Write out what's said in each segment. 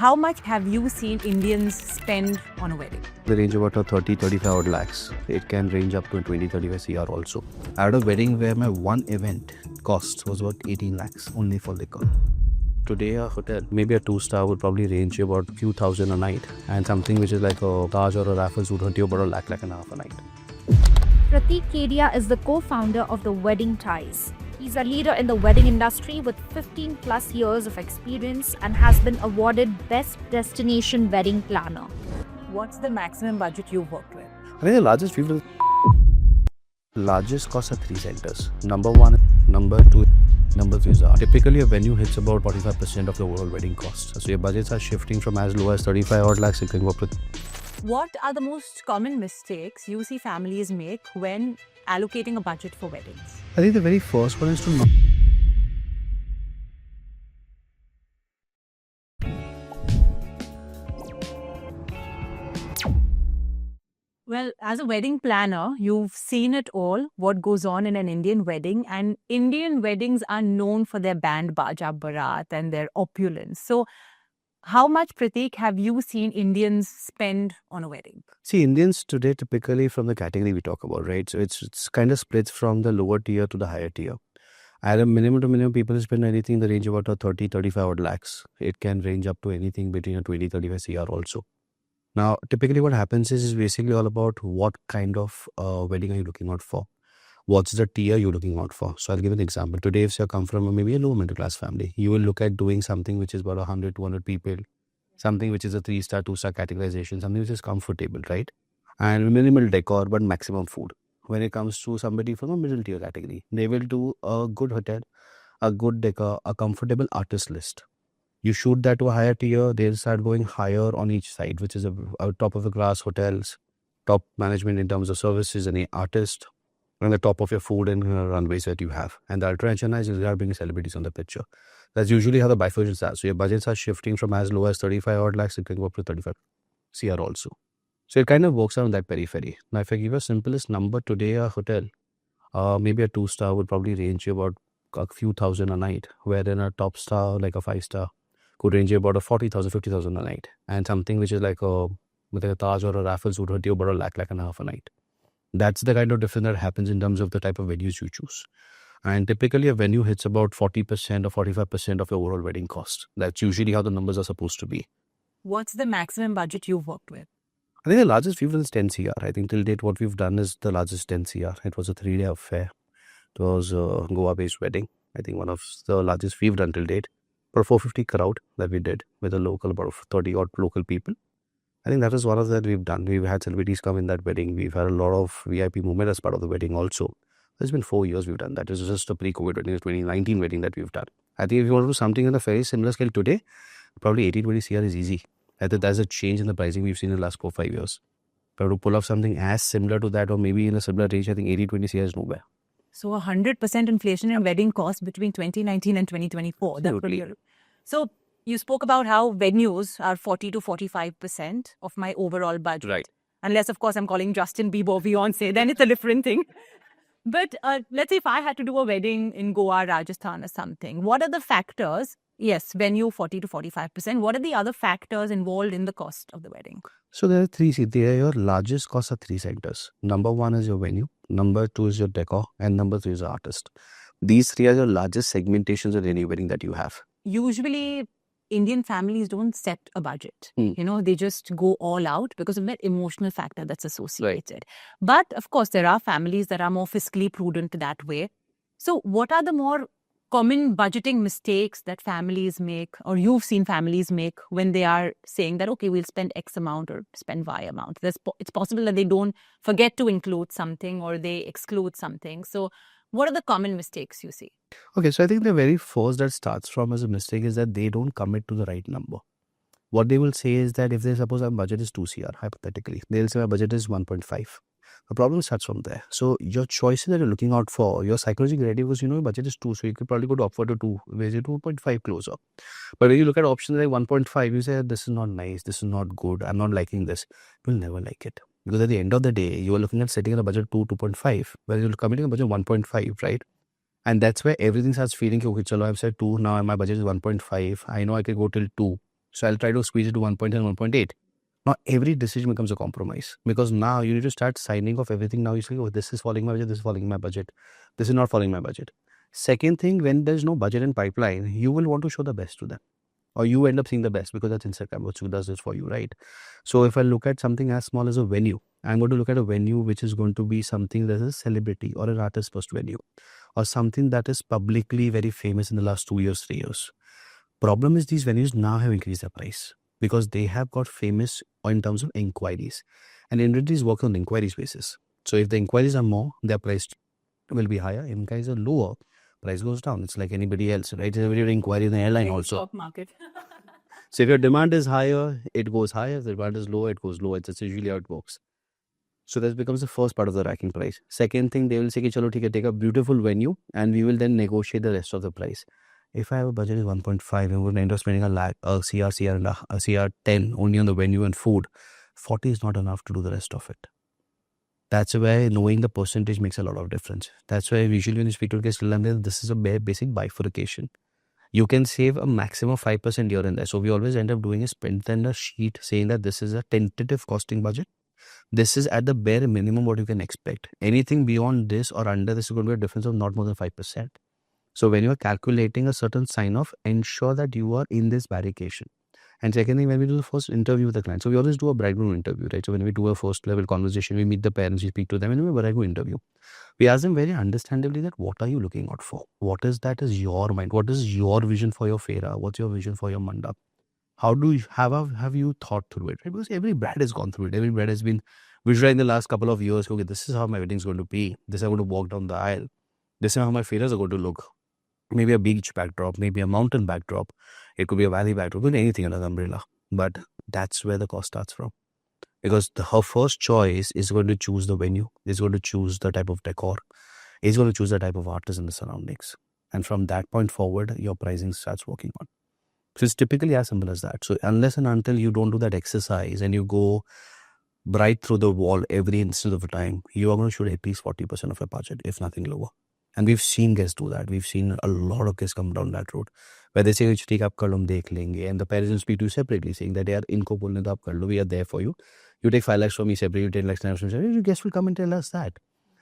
How much have you seen Indians spend on a wedding? The range about 30-35 odd lakhs. It can range up to 20-35 CR also. I had a wedding where my one event cost was about 18 lakhs only for liquor. Today a hotel, maybe a 2-star, would probably range you about a few thousand a night, and something which is like a Taj or a Raffles would hurt you about a lakh and a half a night. Pratik Kedia is the co-founder of the Wedding Ties. He's a leader in the wedding industry with 15 plus years of experience and has been awarded Best Destination Wedding Planner. What's the maximum budget you've worked with? I think the largest costs are 3 centers. Number 1, number 2, number 3 is art. Typically a venue hits about 45% of the overall wedding cost. So your budgets are shifting from as low as 35 odd lakhs, you can go up to. What are the most common mistakes you see families make when allocating a budget for weddings? I think the very first one is to not. Well, as a wedding planner, you've seen it all, what goes on in an Indian wedding. And Indian weddings are known for their band baja barat and their opulence. So how much, Pratik, have you seen Indians spend on a wedding? See, Indians today typically from the category we talk about, right? So it's kind of splits from the lower tier to the higher tier. At a minimum to minimum, people spend anything in the range of about 30-35 odd lakhs. It can range up to anything between a 20-35 CR also. Now, typically what happens is basically all about what kind of wedding are you looking out for? What's the tier you're looking out for? So I'll give an example. Today, if you come from maybe a low middle class family, you will look at doing something which is about 100, 200 people, something which is a 3-star, 2-star categorization, something which is comfortable, right? And minimal decor, but maximum food. When it comes to somebody from a middle tier category, they will do a good hotel, a good decor, a comfortable artist list. You shoot that to a higher tier, they'll start going higher on each side, which is a top of the class hotels, top management in terms of services and the artist, and the top of your food and runways that you have. And the ultra HNIs, you start bringing celebrities on the picture. That's usually how the bifurcations are. So your budgets are shifting from as low as 35 odd lakhs, it can go up to 35 CR also. So it kind of works on that periphery. Now, if I give a simplest number today, a hotel, maybe a 2-star would probably range you about a few thousand a night, wherein a top star, like a 5-star, could range you about a 40,000, 50,000 a night. And something which is like a Taj or a Raffles would hurt you about a lakh and a half a night. That's the kind of difference that happens in terms of the type of venues you choose. And typically a venue hits about 40% or 45% of the overall wedding cost. That's usually how the numbers are supposed to be. What's the maximum budget you've worked with? I think the largest we've done is 10 CR. I think till date what we've done is the largest 10 CR. It was a 3-day affair. It was a Goa-based wedding. I think one of the largest we've done till date. For a 450 crowd that we did with a local, about 30 odd local people. I think that is one of that we've done. We've had celebrities come in that wedding. We've had a lot of VIP movement as part of the wedding also. It's been 4 years we've done that. It's just a pre-COVID wedding, 2019 wedding that we've done. I think if you want to do something on a very similar scale today, probably 80-20 CR is easy. I think that's a change in the pricing we've seen in the last 4-5 years. But to pull off something as similar to that or maybe in a similar range, I think 80-20 CR is nowhere. So 100% inflation in wedding costs between 2019 and 2024. Absolutely. So you spoke about how venues are 40 to 45% of my overall budget. Right. Unless, of course, I'm calling Justin Bieber, Beyonce, then it's a different thing. But let's say if I had to do a wedding in Goa, Rajasthan or something, what are the factors? Yes, venue 40 to 45%. What are the other factors involved in the cost of the wedding? So there are 3. Your largest costs are 3 centers. Number 1 is your venue. Number 2 is your decor. And number 3 is the artist. These 3 are your largest segmentations of any wedding that you have. Usually, Indian families don't set a budget. They just go all out because of that emotional factor that's associated. Right. But of course, there are families that are more fiscally prudent that way. So what are the more common budgeting mistakes that families make or you've seen families make when they are saying that, okay, we'll spend X amount or spend Y amount? It's possible that they don't forget to include something or they exclude something. So what are the common mistakes you see? Okay, so I think the very first that starts from as a mistake is that they don't commit to the right number. What they will say is that if they suppose our budget is 2 CR, hypothetically, they'll say my budget is 1.5. The problem starts from there. So your choices that you're looking out for, your psychological ready because your budget is 2, so you could probably go to offer to 2, where you're 2.5 closer. But when you look at options like 1.5, you say, this is not nice, this is not good, I'm not liking this. You'll never like it. Because at the end of the day, you are looking at setting a budget 2.5, where you're committing a budget 1.5, right? And that's where everything starts feeling, okay, chalo, I've said 2, now my budget is 1.5. I know I can go till 2. So I'll try to squeeze it to 1.7, 1.8. Now every decision becomes a compromise because now you need to start signing off everything. Now you say, oh, this is following my budget, this is following my budget, this is not following my budget. Second thing, when there's no budget in pipeline, you will want to show the best to them. Or you end up seeing the best because that's Instagram, which does this for you, right? So if I look at something as small as a venue, I'm going to look at a venue which is going to be something that is a celebrity or an artist first venue or something that is publicly very famous in the last 2 years, 3 years. Problem is these venues now have increased their price because they have got famous in terms of inquiries. And inventories work on inquiries basis. So if the inquiries are more, their price will be higher. If inquiries are lower, price goes down. It's like anybody else, right? Every inquiry in the airline Like also. stock market. So if your demand is higher, it goes higher. If the demand is lower, it goes lower. It's usually how it works. So that becomes the first part of the racking price. Second thing, they will say, chalo, take a beautiful venue and we will then negotiate the rest of the price. If I have a budget is 1.5, I'm going to end up spending a CR and a CR 10 only on the venue and food. 40 is not enough to do the rest of it. That's why knowing the percentage makes a lot of difference. That's why usually when you speak to guests, this is a basic bifurcation. You can save a maximum 5% here and there. So we always end up doing is print then a sheet saying that this is a tentative costing budget. This is at the bare minimum what you can expect. Anything beyond this or under this is going to be a difference of not more than 5%. So when you are calculating a certain sign off, ensure that you are in this barrication. And second thing, when we do the first interview with the client, so we always do a bridegroom interview, right? So when we do a first level conversation, we meet the parents, we speak to them, and we do a bridegroom interview. We ask them very understandably that what are you looking out for? What is that is your mind? What is your vision for your fera? What's your vision for your mandap? How do you have you thought through it? Right? Because every bride has gone through it. Every bride has been visualizing the last couple of years. Okay, this is how my wedding is going to be. This is how I'm going to walk down the aisle. This is how my feras are going to look. Maybe a beach backdrop, maybe a mountain backdrop. It could be a valley backdrop, could be anything under the umbrella. But that's where the cost starts from. Because her first choice is going to choose the venue, is going to choose the type of decor, is going to choose the type of artist in the surroundings. And from that point forward, your pricing starts working on. So it's typically as simple as that. So unless and until you don't do that exercise and you go right through the wall every instant of the time, you are going to shoot at least 40% of your budget, if nothing lower. And we've seen guests do that. We've seen a lot of guests come down that road where they say, take up kar hum dekh lenge. And the parents will speak to you separately saying that, yaar, inko bolne to aap kar lo, we are there for you. You take 5 lakhs from me separately, you 10 lakhs from me. Your guests will come and tell us that.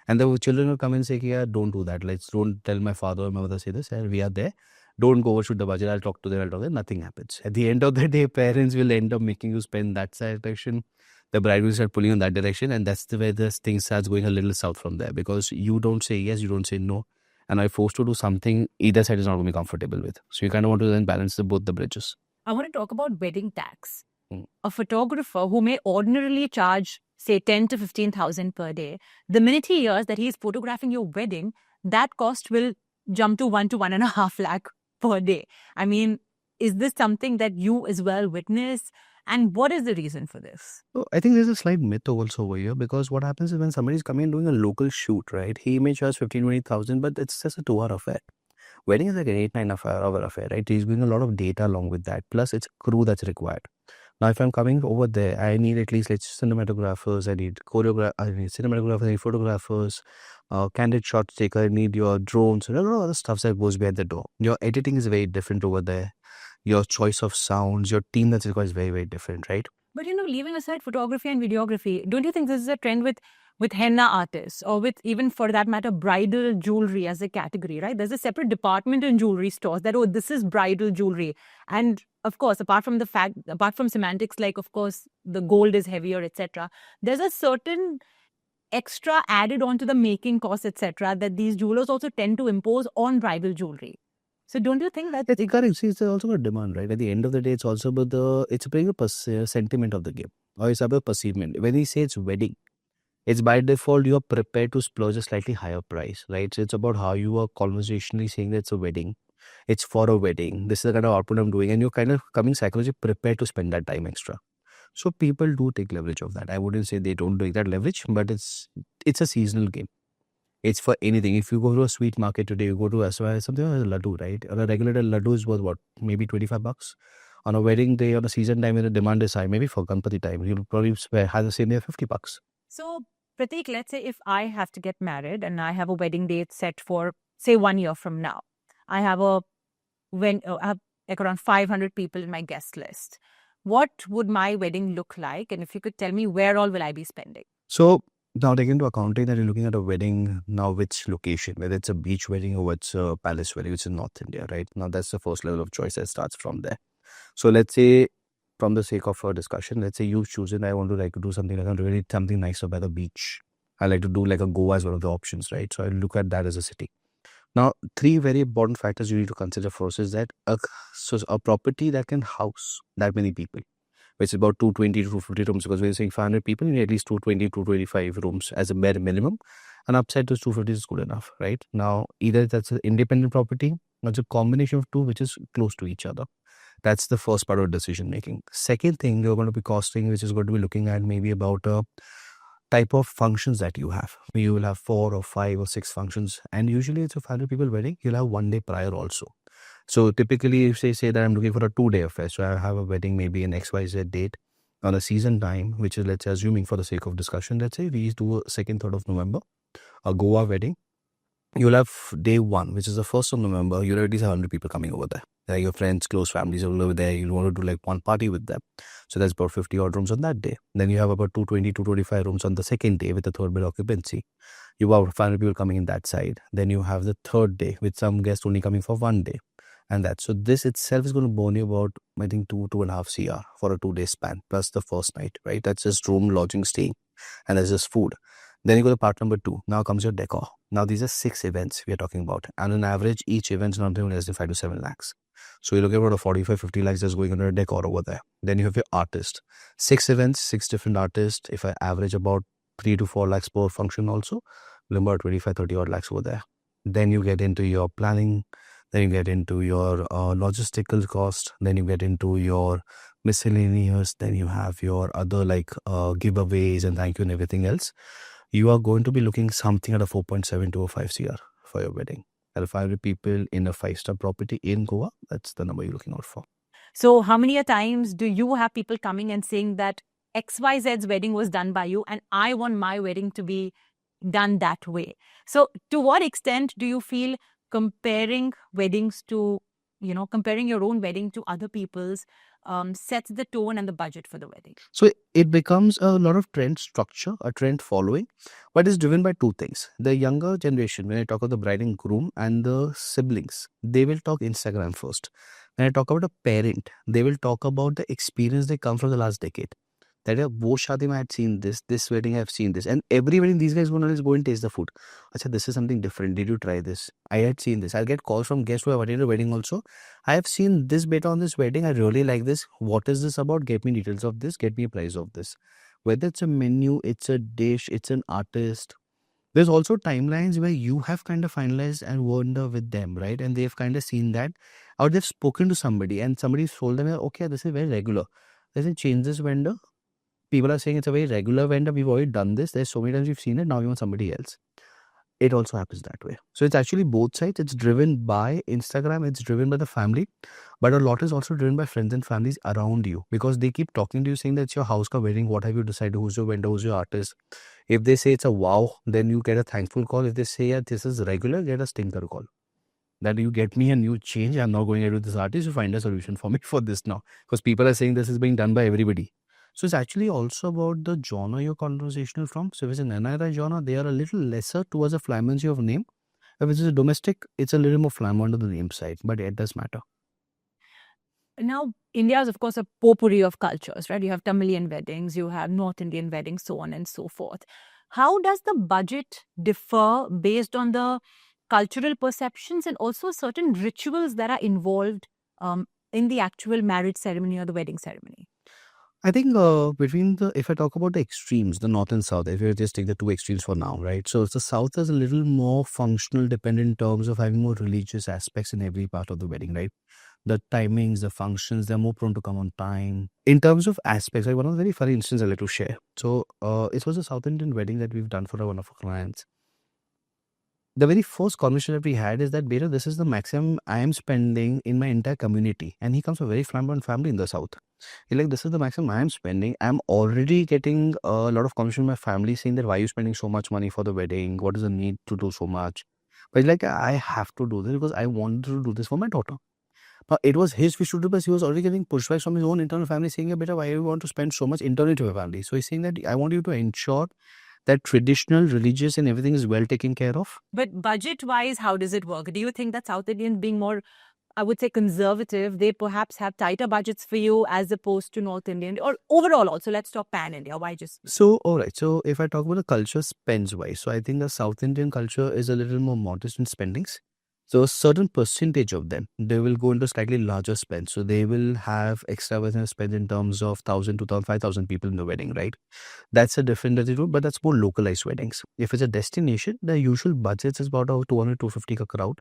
And the children will come and say, yeah, don't do that. Don't tell my father or my mother say this. We are there. Don't go overshoot the budget. I'll talk to them. Nothing happens. At the end of the day, parents will end up making you spend that direction. The bride will start pulling in that direction. And that's the way this thing starts going a little south from there. Because you don't say yes, you don't say no. And I'm forced to do something either side is not going to be comfortable with. So you kind of want to then balance both the bridges. I want to talk about wedding tax. A photographer who may ordinarily charge, say, 10 to 15,000 per day, the minute he hears that he's photographing your wedding, that cost will jump to 1 to 1.5 lakh per day. I mean, is this something that you as well witness? And what is the reason for this? So I think there's a slight myth also over here because what happens is when somebody's coming and doing a local shoot, right? He may charge 15, 20,000, but it's just a 2-hour affair. Wedding is like an 8-9 hour affair, right? He's doing a lot of data along with that. Plus, it's crew that's required. Now, if I'm coming over there, I need at least cinematographers, I need cinematographers, I need photographers, candid shot taker, I need your drones, and a lot of other stuff that goes behind the door. Your editing is very different over there. Your choice of sounds, your team that's required is very, very different, right? But leaving aside photography and videography, don't you think this is a trend with henna artists or with even for that matter bridal jewelry as a category, right? There's a separate department in jewelry stores that, oh, this is bridal jewelry. And of course, apart from semantics, like of course the gold is heavier, etc., there's a certain extra added onto the making cost, etc., that these jewelers also tend to impose on bridal jewelry. So don't you think that... I think correct. See, it's also about demand, right? At the end of the day, it's also about it's a sentiment of the game. Or it's about perceivement. When we say it's wedding, it's by default, you are prepared to splurge a slightly higher price, right? So it's about how you are conversationally saying that it's a wedding. It's for a wedding. This is the kind of output I'm doing. And you're kind of coming psychologically prepared to spend that time extra. So people do take leverage of that. I wouldn't say they don't take that leverage, but it's a seasonal game. It's for anything. If you go to a sweet market today, you go to something like a laddu, right? On a regular day, laddu is worth what? Maybe 25 bucks. On a wedding day, on a season time when the demand is high, maybe for Ganpati time, you'll probably have the same day 50 bucks. So, Pratik, let's say if I have to get married and I have a wedding date set for, say, 1 year from now. I have like around 500 people in my guest list. What would my wedding look like? And if you could tell me, where all will I be spending? So now take into accounting that you're looking at a wedding, now which location, whether it's a beach wedding or it's a palace wedding, which is in North India, right? Now that's the first level of choice that starts from there. So let's say, from the sake of our discussion, let's say you've chosen, I want to like do something like really something nicer by the beach. I like to do like a Goa as one of the options, right? So I look at that as a city. Now, three very important factors you need to consider first is that a property that can house that many people, which is about 220 to 250 rooms, because we're saying 500 people, you need at least 220 to 225 rooms as a bare minimum. And upside to 250 is good enough, right? Now, either that's an independent property or it's a combination of two, which is close to each other. That's the first part of decision making. Second thing you're going to be costing, which is going to be looking at maybe about a type of functions that you have. You will have 4 or 5 or 6 functions, and usually it's a 500 people wedding. You'll have one day prior also. So typically, if they say that I'm looking for a 2-day affair, so I have a wedding maybe an XYZ date on a season time, which is, let's say, assuming for the sake of discussion, let's say we do a 2nd, 3rd of November, a Goa wedding. You'll have day 1, which is the 1st of November. You'll have at least 100 people coming over there. Like your friends, close families will over there. You'll want to do like one party with them. So that's about 50 odd rooms on that day. Then you have about 220, 225 rooms on the 2nd day with the 3rd bed occupancy. You have 500 people coming in that side. Then you have the 3rd day with some guests only coming for 1 day. And that. So this itself is going to burn you about, I think, 2.5 CR for a 2-day span, plus the first night, right? That's just room, lodging, staying. And that's just food. Then you go to part number 2. Now comes your decor. Now these are 6 events we are talking about. And on average, each event is not even less than 5 to 7 lakhs. So you're looking at about a 45, 50 lakhs that's going under a decor over there. Then you have your artist. 6 events, 6 different artists. If I average about 3 to 4 lakhs per function also, about 25, 30 odd lakhs over there. Then you get into your planning. Then you get into your logistical cost. Then you get into your miscellaneous. Then you have your other like giveaways and thank you and everything else. You are going to be looking something at a 4.7 to a 5 CR for your wedding. At 500 people in a 5-star property in Goa, that's the number you're looking out for. So how many times do you have people coming and saying that XYZ's wedding was done by you and I want my wedding to be done that way? So to what extent do you feel comparing weddings to, comparing your own wedding to other people's sets the tone and the budget for the wedding? So it becomes a lot of trend structure, a trend following, but it's driven by 2 things. The younger generation, when I talk about the bride and groom and the siblings, they will talk Instagram first. When I talk about a parent, they will talk about the experience they come from the last decade. That wo shadi I had seen this wedding I have seen this, and every wedding these guys going to go and taste the food. Acha, this is something different. Did you try this? I had seen this. I'll get calls from guests who have attended a wedding also. I have seen this bit on this wedding. I really like this. What is this about? Get me details of this. Get me a price of this. Whether it's a menu, it's a dish, it's an artist. There's also timelines where you have kind of finalized and worked with them, right? And they've kind of seen that, or they've spoken to somebody and somebody's told them, okay, this is very regular. Doesn't change this vendor. People are saying it's a very regular vendor. We've already done this. There's so many times we've seen it. Now we want somebody else. It also happens that way. So it's actually both sides. It's driven by Instagram. It's driven by the family. But a lot is also driven by friends and families around you, because they keep talking to you saying that it's your house ka wedding. What have you decided? Who's your vendor? Who's your artist? If they say it's a wow, then you get a thankful call. If they say, yeah, this is regular, get a stinker call. That you get me a new change. I'm not going ahead with this artist. You find a solution for me for this now. Because people are saying this is being done by everybody. So it's actually also about the genre you're conversational from. So if it's an NRI genre, they are a little lesser towards the flamboyancy of name. If it's a domestic, it's a little more flamboyant on the name side, but it does matter. Now, India is, of course, a potpourri of cultures, right? You have Tamilian weddings, you have North Indian weddings, so on and so forth. How does the budget differ based on the cultural perceptions and also certain rituals that are involved in the actual marriage ceremony or the wedding ceremony? I think if I talk about the extremes, the north and south, if you just take the 2 extremes for now, right? So the south is a little more functional, dependent in terms of having more religious aspects in every part of the wedding, right? The timings, the functions, they're more prone to come on time. In terms of aspects, like one of the very funny instances I'd like to share. So it was a South Indian wedding that we've done for one of our clients. The very first conversation that we had is that, Beta, this is the maximum I am spending in my entire community. And he comes from a very flamboyant family in the south. He's like, this is the maximum I am spending. I'm already getting a lot of conversation from my family saying that, why are you spending so much money for the wedding? What is the need to do so much? But he's like, I have to do this because I want to do this for my daughter. It was his wish to do, but he was already getting pushbacks from his own internal family saying, "Beta, why do you want to spend so much internally to your family?" So he's saying that I want you to ensure that traditional, religious, and everything is well taken care of. But budget-wise, how does it work? Do you think that South Indians being more, I would say, conservative, they perhaps have tighter budgets for you as opposed to North Indian, or overall also, let's talk pan-India, why just? So, all right. So, if I talk about the culture spends wise, so I think the South Indian culture is a little more modest in spendings. So, a certain percentage of them, they will go into slightly larger spend. So, they will have extravagant spend in terms of 1,000, 2,000, 5,000 people in the wedding, right? That's a different attitude, but that's more localized weddings. If it's a destination, the usual budget is about 200, 250 ka crowd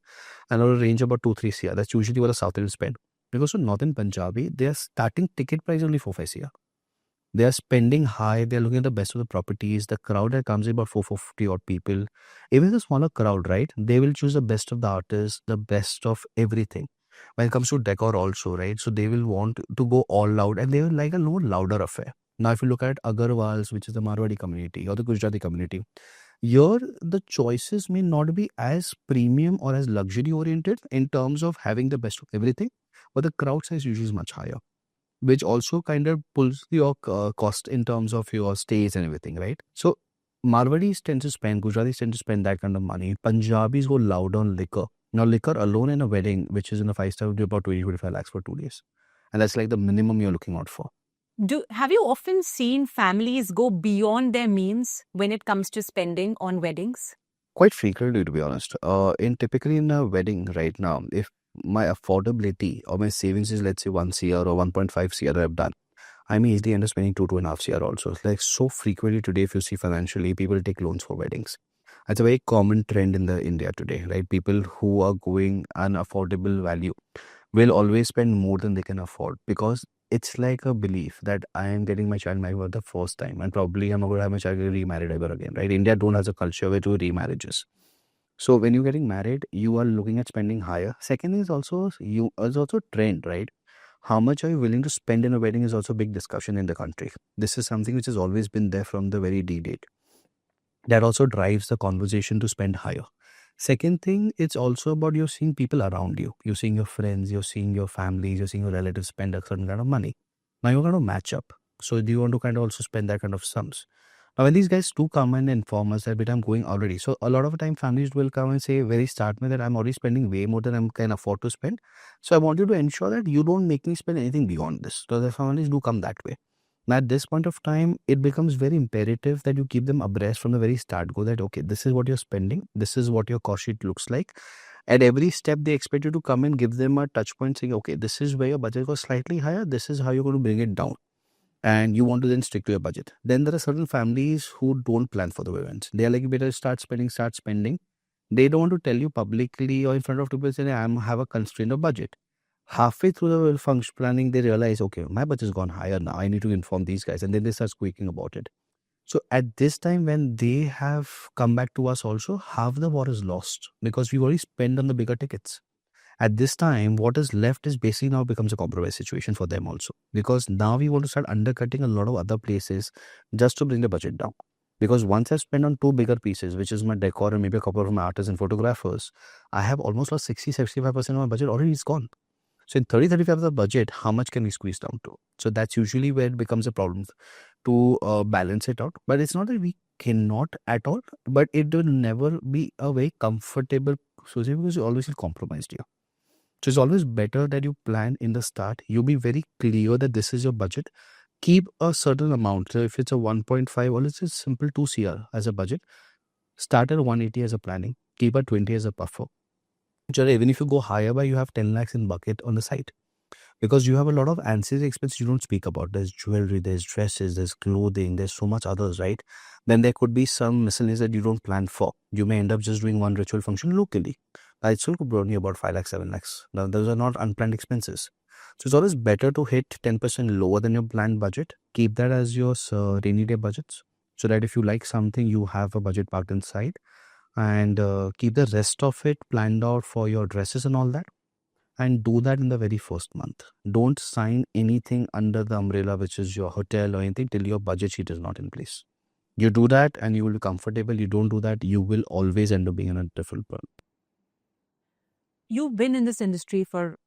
and a range about 2, 3 CR. That's usually what a South Indian spend. Because for Northern Punjabi, their starting ticket price only 4, 5 CR. They are spending high. They're looking at the best of the properties. The crowd that comes in about 450 odd people. Even the smaller crowd, right? They will choose the best of the artists, the best of everything. When it comes to decor also, right? So they will want to go all out and they will like a more louder affair. Now, if you look at Agarwals, which is the Marwadi community or the Gujarati community, here the choices may not be as premium or as luxury oriented in terms of having the best of everything, but the crowd size usually is much higher, which also kind of pulls your cost in terms of your stays and everything, right? So Marwadis tend to spend, Gujaratis tend to spend that kind of money. Punjabis go loud on liquor. Now, liquor alone in a wedding, which is in a 5-star, would be about 20, 25 lakhs for 2 days. And that's like the minimum you're looking out for. Have you often seen families go beyond their means when it comes to spending on weddings? Quite frequently, to be honest. Typically in a wedding right now, if my affordability or my savings is, let's say, 1 CR or 1.5 CR I've done, I may easily end up spending 2.5 CR also. It's like so frequently today, if you see financially, people take loans for weddings. It's a very common trend in the India today, right? People who are going unaffordable value will always spend more than they can afford because it's like a belief that I am getting my child married for the first time and probably I'm not going to have my child get remarried ever again, right? India don't have a culture where do remarriages. So when you're getting married, you are looking at spending higher. Second is also trend, right? How much are you willing to spend in a wedding is also a big discussion in the country. This is something which has always been there from the very D-date. That also drives the conversation to spend higher. Second thing, it's also about you're seeing people around you. You're seeing your friends, you're seeing your families, you're seeing your relatives spend a certain kind of money. Now you're going to match up. So do you want to kind of also spend that kind of sums? Now when these guys do come and inform us that bit I'm going already. So a lot of the time families will come and say very start me that I'm already spending way more than I can afford to spend. So I want you to ensure that you don't make me spend anything beyond this. So the families do come that way. Now, at this point of time, it becomes very imperative that you keep them abreast from the very start. Go that, okay, this is what you're spending. This is what your cost sheet looks like. At every step, they expect you to come and give them a touch point saying, okay, this is where your budget was slightly higher. This is how you're going to bring it down. And you want to then stick to your budget. Then there are certain families who don't plan for the events. They are like, better start spending. They don't want to tell you publicly or in front of people saying, I have a constraint of budget. Halfway through the function planning, they realize, okay, my budget's gone higher now. I need to inform these guys. And then they start squeaking about it. So at this time, when they have come back to us also, half the war is lost because we've already spent on the bigger tickets. At this time, what is left is basically now becomes a compromise situation for them also. Because now we want to start undercutting a lot of other places just to bring the budget down. Because once I spend on 2 bigger pieces, which is my decor and maybe a couple of my artists and photographers, I have almost lost 60-65% of my budget already is gone. So in 30-35 of the budget, how much can we squeeze down to? So that's usually where it becomes a problem to balance it out. But it's not that we cannot at all, but it will never be a very comfortable situation because you always feel compromised here. So it's always better that you plan in the start. You be very clear that this is your budget. Keep a certain amount. So if it's a 1.5 or it's a simple 2 CR as a budget, start at 180 as a planning. Keep a 20 as a buffer. Even if you go higher by, you have 10 lakhs in bucket on the side. Because you have a lot of ancillary expenses you don't speak about. There's jewelry, there's dresses, there's clothing, there's so much others, right? Then there could be some miscellaneous that you don't plan for. You may end up just doing one ritual function locally. It still could bring you about 5 lakhs, 7 lakhs. Now, those are not unplanned expenses. So it's always better to hit 10% lower than your planned budget. Keep that as your rainy day budgets. So that if you like something, you have a budget parked inside. And keep the rest of it planned out for your dresses and all that. And do that in the very first month. Don't sign anything under the umbrella, which is your hotel or anything, till your budget sheet is not in place. You do that and you will be comfortable. You don't do that, you will always end up being in a different burn. You've been in this industry for,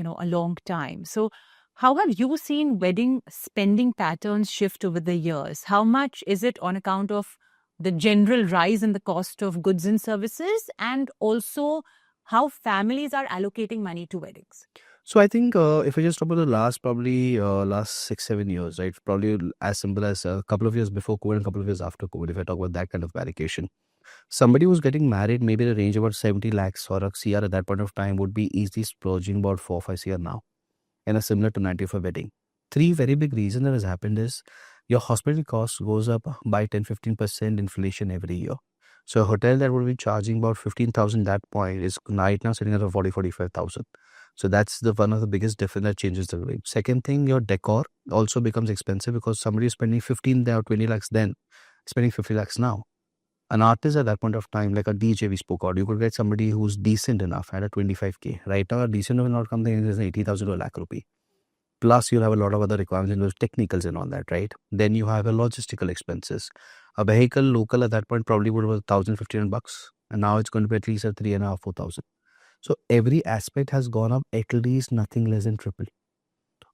a long time. So how have you seen wedding spending patterns shift over the years? How much is it on account of the general rise in the cost of goods and services, and also how families are allocating money to weddings? So I think if we just talk about the last 6-7 years, right? Probably as simple as a couple of years before COVID and a couple of years after COVID. If I talk about that kind of allocation, somebody who's getting married, maybe the range about 70 lakhs or a CR at that point of time would be easily splurging about 4-5 CR now, and a similar to 90 for wedding. Three very big reasons that has happened is your hospital cost goes up by 10-15% inflation every year. So a hotel that would be charging about 15,000 that point is right now sitting at a 40-45,000. So that's the one of the biggest difference that changes the rate. Second thing, your decor also becomes expensive because somebody is spending 15 or 20 lakhs then, spending 50 lakhs now. An artist at that point of time, like a DJ we spoke about, you could get somebody who's decent enough at a 25K. Right now, a decent enough something is 80,000 to a lakh rupee. Plus, you'll have a lot of other requirements in those technicals and all that, right? Then you have a logistical expenses. A vehicle local at that point probably would have 1,000-1,500 bucks, and now it's going to be at least at 3,500-4,000. So every aspect has gone up at least nothing less than triple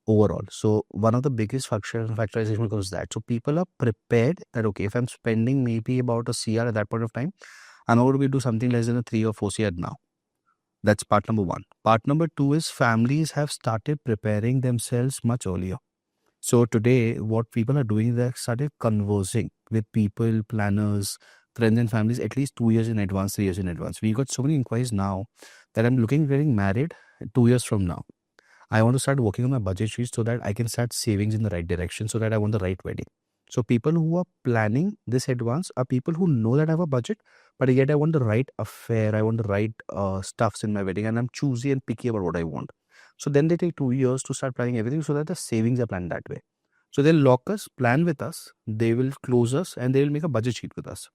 overall. So one of the biggest factorization becomes that. So people are prepared that, okay, if I'm spending maybe about a CR at that point of time, I'm going to do something less than a 3 or 4 CR now. That's part number one. Part number two is families have started preparing themselves much earlier. So today, what people are doing, they started conversing with people, planners, friends and families at least 2 years in advance, 3 years in advance. We got so many inquiries now that I'm looking getting married 2 years from now. I want to start working on my budget sheet so that I can start savings in the right direction so that I want the right wedding. So people who are planning this advance are people who know that I have a budget, but yet I want the right affair, I want the right stuffs in my wedding, and I'm choosy and picky about what I want. So then they take 2 years to start planning everything so that the savings are planned that way. So they'll lock us, plan with us, they will close us, and they will make a budget sheet with us.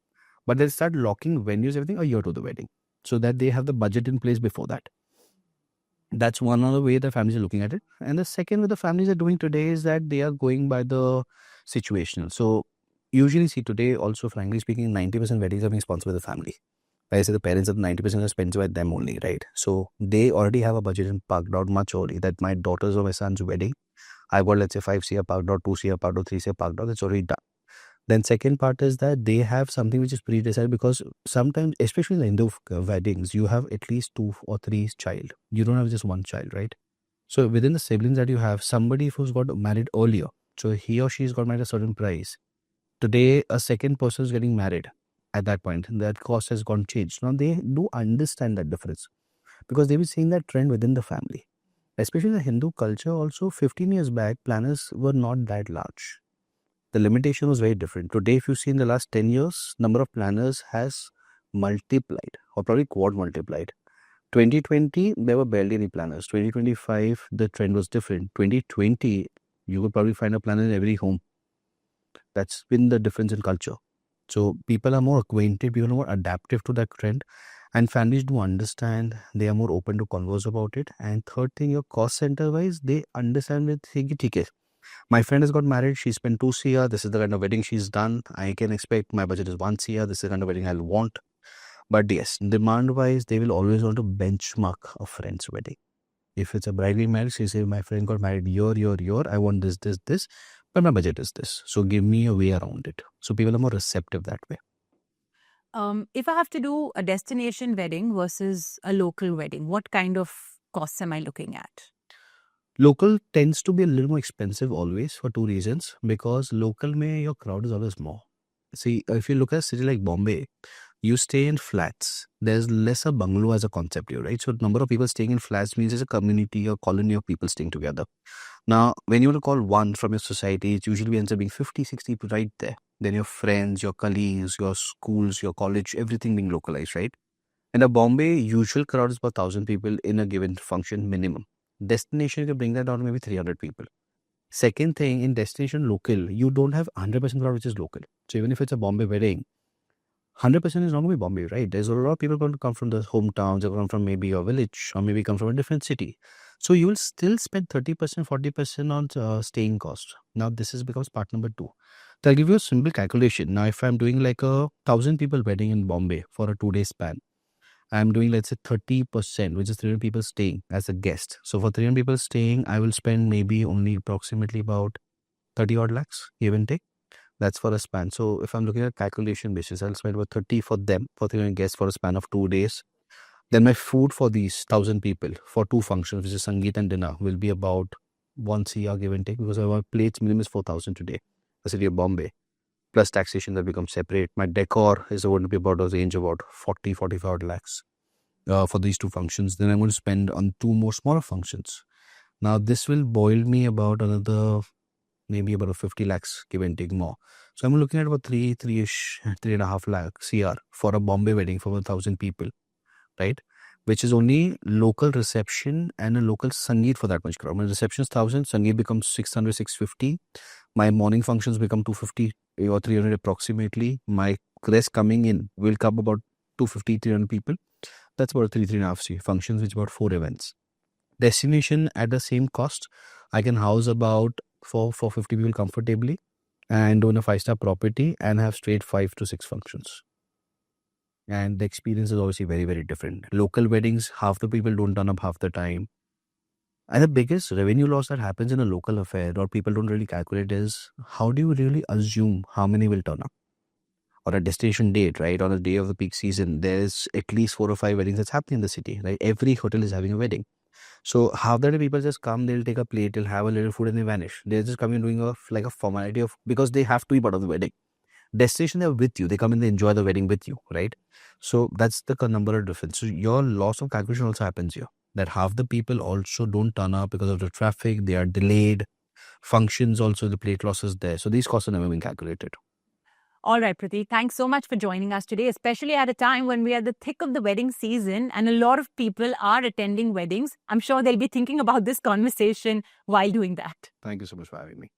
But they'll start locking venues, everything a year to the wedding, so that they have the budget in place before that. That's one other way the families are looking at it. And the second way the families are doing today is that they are going by the situational. So usually see today also, frankly speaking, 90% weddings are being sponsored by the family. Like I say, the parents are 90% are spent by them only, right? So they already have a budget and parked out much early that my daughter's or my son's wedding, I've got let's say 5 CR parked out, 2 CR parked out, 3 CR parked out, it's already done. Then second part is that they have something which is pre-decided, because sometimes, especially in the Hindu weddings, you have at least 2 or 3 child. You don't have just one child, right? So within the siblings that you have, somebody who's got married earlier, so he or she's got married at a certain price. Today, a second person is getting married at that point. That cost has gone changed. Now they do understand that difference because they've been seeing that trend within the family. Especially in the Hindu culture also, 15 years back, planners were not that large. The limitation was very different. Today, if you see in the last 10 years, number of planners has multiplied or probably quad multiplied. 2020, there were barely any planners. 2025, the trend was different. 2020, you would probably find a planner in every home. That's been the difference in culture. So people are more acquainted, people are more adaptive to that trend, and families do understand. They are more open to converse about it. And third thing, your cost center wise, they understand with okay, my friend has got married, she spent 2 CR, this is the kind of wedding she's done. I can expect my budget is 1 CR, this is the kind of wedding I'll want. But yes, demand wise, they will always want to benchmark a friend's wedding. If it's a bride getting married, she say, my friend got married year, I want this, but my budget is this. So give me a way around it. So people are more receptive that way. If I have to do a destination wedding versus a local wedding, what kind of costs am I looking at? Local tends to be a little more expensive always for 2 reasons. Because local mein your crowd is always more. See, if you look at a city like Bombay, you stay in flats. There's less a bungalow as a concept here, right? So number of people staying in flats means there's a community or colony of people staying together. Now, when you want to call one from your society, it usually ends up being 50, 60 people right there. Then your friends, your colleagues, your schools, your college, everything being localized, right? In a Bombay, usual crowd is about 1,000 people in a given function minimum. Destination, you can bring that down to maybe 300 people. Second thing, in destination local, you don't have 100% crowd which is local. So even if it's a Bombay wedding, 100% is not going to be Bombay, right? There's a lot of people going to come from the hometowns, or come from maybe your village, or maybe come from a different city. So you will still spend 30%, 40% on staying cost. Now this is becomes part number 2. So I'll give you a simple calculation. Now if I'm doing like a 1,000 people wedding in Bombay for a 2-day span, I'm doing, let's say, 30%, which is 300 people staying as a guest. So for 300 people staying, I will spend maybe only approximately about 30 odd lakhs, give and take. That's for a span. So if I'm looking at calculation basis, I'll spend about 30 for them, for 300 guests for a span of 2 days. Then my food for these 1,000 people for 2 functions, which is Sangeet and dinner, will be about 1 CR give and take, because our plates minimum is 4,000 today, the city of Bombay. Plus taxation that becomes separate. My decor is going to be about a range of about 40, 45 lakhs for these 2 functions. Then I'm going to spend on 2 more smaller functions. Now this will boil me about another maybe about 50 lakhs give and take more. So I'm looking at about 3.5 lakh CR for a Bombay wedding for 1,000 people, right? Which is only local reception and a local Sangeet for that much crowd. My reception is 1,000, Sangeet becomes 600, 650. My morning functions become 250 or 300 approximately. My rest coming in will come about 250, 300 people. That's about 3.5 functions, which is about 4 events. Destination at the same cost, I can house about 450 people comfortably and own a 5-star property and have straight 5 to 6 functions. And the experience is obviously very, very different. Local weddings, half the people don't turn up half the time. And the biggest revenue loss that happens in a local affair, or people don't really calculate, is how do you really assume how many will turn up? On a destination date, right? On a day of the peak season, there's at least 4 or 5 weddings that's happening in the city, right? Every hotel is having a wedding. So half the day people just come, they'll take a plate, they'll have a little food and they vanish. They're just coming doing a formality of, because they have to be part of the wedding. Destination, they're with you. They come and they enjoy the wedding with you, right? So that's the number of difference. So your loss of calculation also happens here. That half the people also don't turn up because of the traffic. They are delayed. Functions also, the plate loss is there. So these costs are never been calculated. All right, Pratik, thanks so much for joining us today, especially at a time when we are at the thick of the wedding season and a lot of people are attending weddings. I'm sure they'll be thinking about this conversation while doing that. Thank you so much for having me.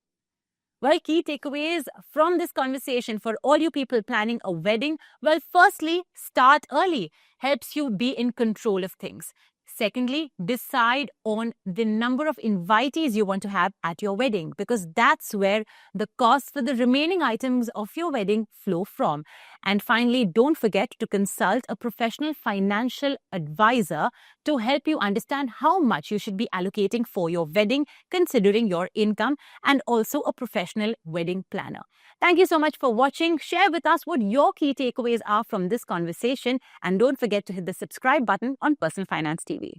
Well, key takeaways from this conversation for all you people planning a wedding. Well, firstly, start early. Helps you be in control of things. Secondly, decide on the number of invitees you want to have at your wedding, because that's where the costs for the remaining items of your wedding flow from. And finally, don't forget to consult a professional financial advisor to help you understand how much you should be allocating for your wedding, considering your income, and also a professional wedding planner. Thank you so much for watching. Share with us what your key takeaways are from this conversation, and don't forget to hit the subscribe button on Personal Finance TV.